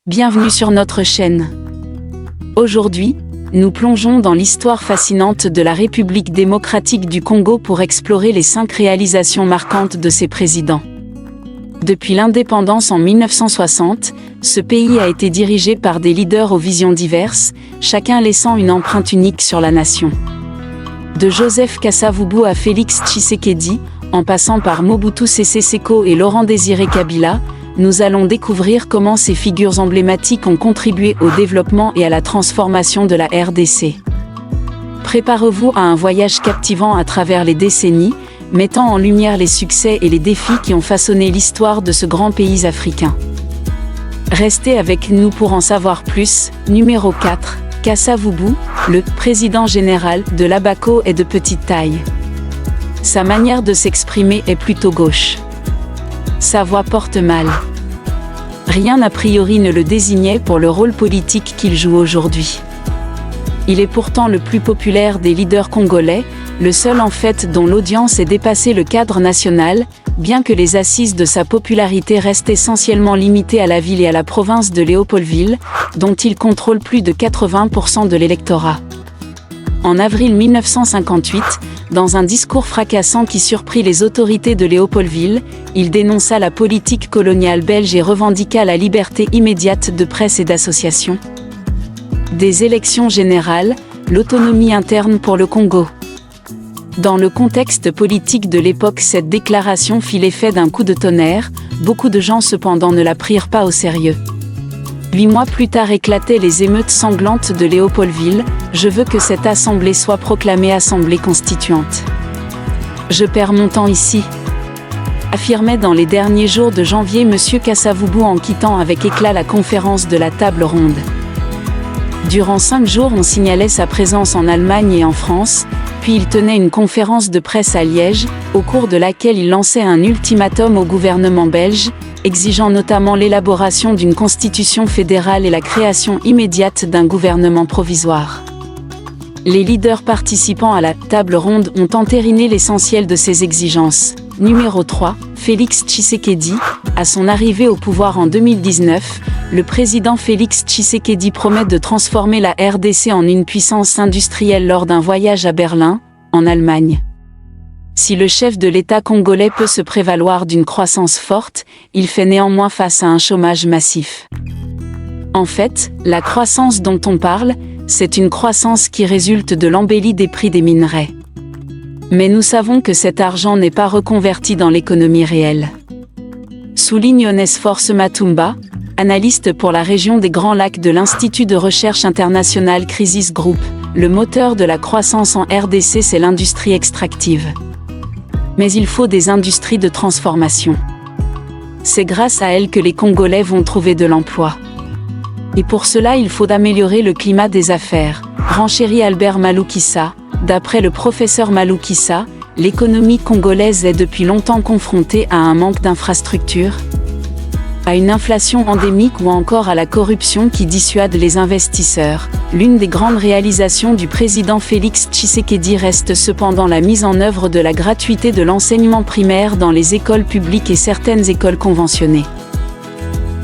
Bienvenue sur notre chaîne. Aujourd'hui, nous plongeons dans l'histoire fascinante de la République démocratique du Congo pour explorer les 5 réalisations marquantes de ses présidents. Depuis l'indépendance en 1960, ce pays a été dirigé par des leaders aux visions diverses, chacun laissant une empreinte unique sur la nation. De Joseph Kasavubu à Félix Tshisekedi, en passant par Mobutu Sese Seko et Laurent-Désiré Kabila, nous allons découvrir comment ces figures emblématiques ont contribué au développement et à la transformation de la RDC. Préparez-vous à un voyage captivant à travers les décennies, mettant en lumière les succès et les défis qui ont façonné l'histoire de ce grand pays africain. Restez avec nous pour en savoir plus. Numéro 4, Kasavubu, le président général de l'Abaco est de petite taille. Sa manière de s'exprimer est plutôt gauche. Sa voix porte mal. Rien a priori ne le désignait pour le rôle politique qu'il joue aujourd'hui. Il est pourtant le plus populaire des leaders congolais, le seul en fait dont l'audience ait dépassé le cadre national, bien que les assises de sa popularité restent essentiellement limitées à la ville et à la province de Léopoldville, dont il contrôle plus de 80% de l'électorat. En avril 1958, dans un discours fracassant qui surprit les autorités de Léopoldville, il dénonça la politique coloniale belge et revendiqua la liberté immédiate de presse et d'association. Des élections générales, l'autonomie interne pour le Congo. Dans le contexte politique de l'époque, cette déclaration fit l'effet d'un coup de tonnerre, beaucoup de gens cependant ne la prirent pas au sérieux. 8 mois plus tard éclataient les émeutes sanglantes de Léopoldville. Je veux que cette assemblée soit proclamée assemblée constituante. Je perds mon temps ici, affirmait dans les derniers jours de janvier M. Kasavubu en quittant avec éclat la conférence de la table ronde. Durant 5 jours, on signalait sa présence en Allemagne et en France, puis il tenait une conférence de presse à Liège, au cours de laquelle il lançait un ultimatum au gouvernement belge, exigeant notamment l'élaboration d'une constitution fédérale et la création immédiate d'un gouvernement provisoire. Les leaders participant à la table ronde ont entériné l'essentiel de ces exigences. Numéro 3, Félix Tshisekedi. À son arrivée au pouvoir en 2019, le président Félix Tshisekedi promet de transformer la RDC en une puissance industrielle lors d'un voyage à Berlin, en Allemagne. Si le chef de l'État congolais peut se prévaloir d'une croissance forte, il fait néanmoins face à un chômage massif. En fait, la croissance dont on parle, c'est une croissance qui résulte de l'embellie des prix des minerais. Mais nous savons que cet argent n'est pas reconverti dans l'économie réelle. Souligne Onesphore Matumba, analyste pour la région des Grands Lacs de l'Institut de recherche international Crisis Group. Le moteur de la croissance en RDC, c'est l'industrie extractive. Mais il faut des industries de transformation. C'est grâce à elles que les Congolais vont trouver de l'emploi. Et pour cela, il faut améliorer le climat des affaires, renchérit Albert Maloukissa. D'après le professeur Maloukissa, l'économie congolaise est depuis longtemps confrontée à un manque d'infrastructures, à une inflation endémique ou encore à la corruption qui dissuade les investisseurs. L'une des grandes réalisations du président Félix Tshisekedi reste cependant la mise en œuvre de la gratuité de l'enseignement primaire dans les écoles publiques et certaines écoles conventionnées.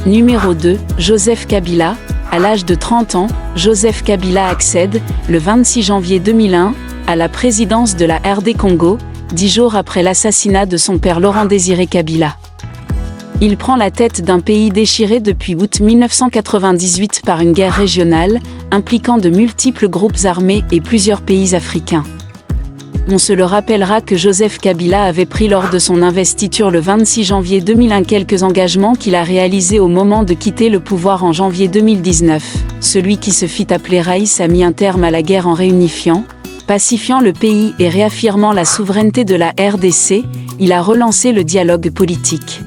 Numéro 2, Joseph Kabila. À l'âge de 30 ans, Joseph Kabila accède, le 26 janvier 2001, à la présidence de la RD Congo, 10 jours après l'assassinat de son père Laurent-Désiré Kabila. Il prend la tête d'un pays déchiré depuis août 1998 par une guerre régionale, impliquant de multiples groupes armés et plusieurs pays africains. On se le rappellera que Joseph Kabila avait pris lors de son investiture le 26 janvier 2001 quelques engagements qu'il a réalisés au moment de quitter le pouvoir en janvier 2019. Celui qui se fit appeler Raïs a mis un terme à la guerre en réunifiant, pacifiant le pays et réaffirmant la souveraineté de la RDC. Il a relancé le dialogue politique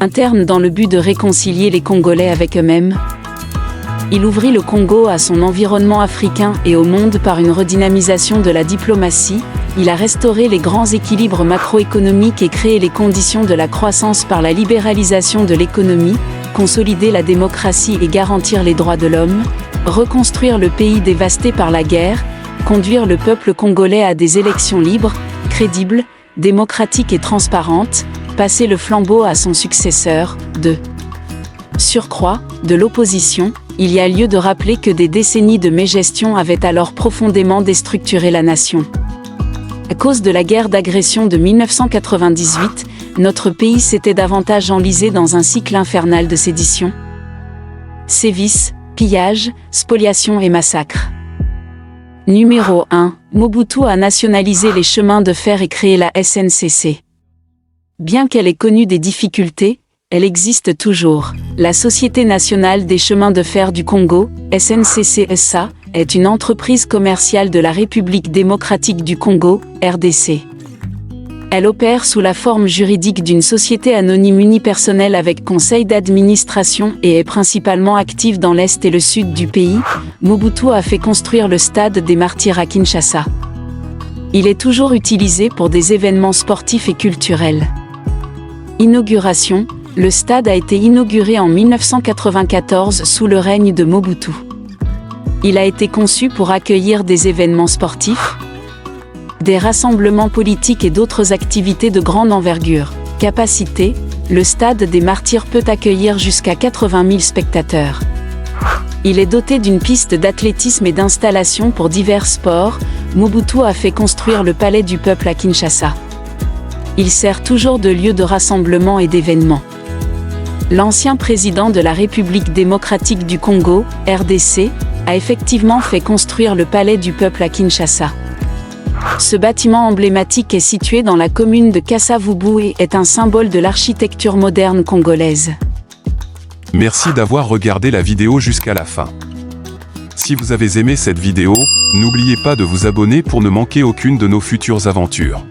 interne dans le but de réconcilier les Congolais avec eux-mêmes. Il ouvrit le Congo à son environnement africain et au monde par une redynamisation de la diplomatie. Il a restauré les grands équilibres macroéconomiques et créé les conditions de la croissance par la libéralisation de l'économie, consolider la démocratie et garantir les droits de l'homme, reconstruire le pays dévasté par la guerre, conduire le peuple congolais à des élections libres, crédibles, démocratiques et transparentes, passer le flambeau à son successeur, surcroît, de l'opposition, il y a lieu de rappeler que des décennies de mégestion avaient alors profondément déstructuré la nation. À cause de la guerre d'agression de 1998, notre pays s'était davantage enlisé dans un cycle infernal de sédition. Sévices, pillages, spoliations et massacres. Numéro 1. Mobutu a nationalisé les chemins de fer et créé la SNCC. Bien qu'elle ait connu des difficultés, elle existe toujours. La Société nationale des chemins de fer du Congo, SNCC-SA, est une entreprise commerciale de la République démocratique du Congo, RDC. Elle opère sous la forme juridique d'une société anonyme unipersonnelle avec conseil d'administration et est principalement active dans l'Est et le Sud du pays. Mobutu a fait construire le stade des Martyrs à Kinshasa. Il est toujours utilisé pour des événements sportifs et culturels. Inauguration. Le stade a été inauguré en 1994 sous le règne de Mobutu. Il a été conçu pour accueillir des événements sportifs, des rassemblements politiques et d'autres activités de grande envergure. Capacité, le stade des Martyrs peut accueillir jusqu'à 80 000 spectateurs. Il est doté d'une piste d'athlétisme et d'installation pour divers sports. Mobutu a fait construire le Palais du Peuple à Kinshasa. Il sert toujours de lieu de rassemblement et d'événements. L'ancien président de la République démocratique du Congo, RDC, a effectivement fait construire le Palais du Peuple à Kinshasa. Ce bâtiment emblématique est situé dans la commune de Kasavubu et est un symbole de l'architecture moderne congolaise. Merci d'avoir regardé la vidéo jusqu'à la fin. Si vous avez aimé cette vidéo, n'oubliez pas de vous abonner pour ne manquer aucune de nos futures aventures.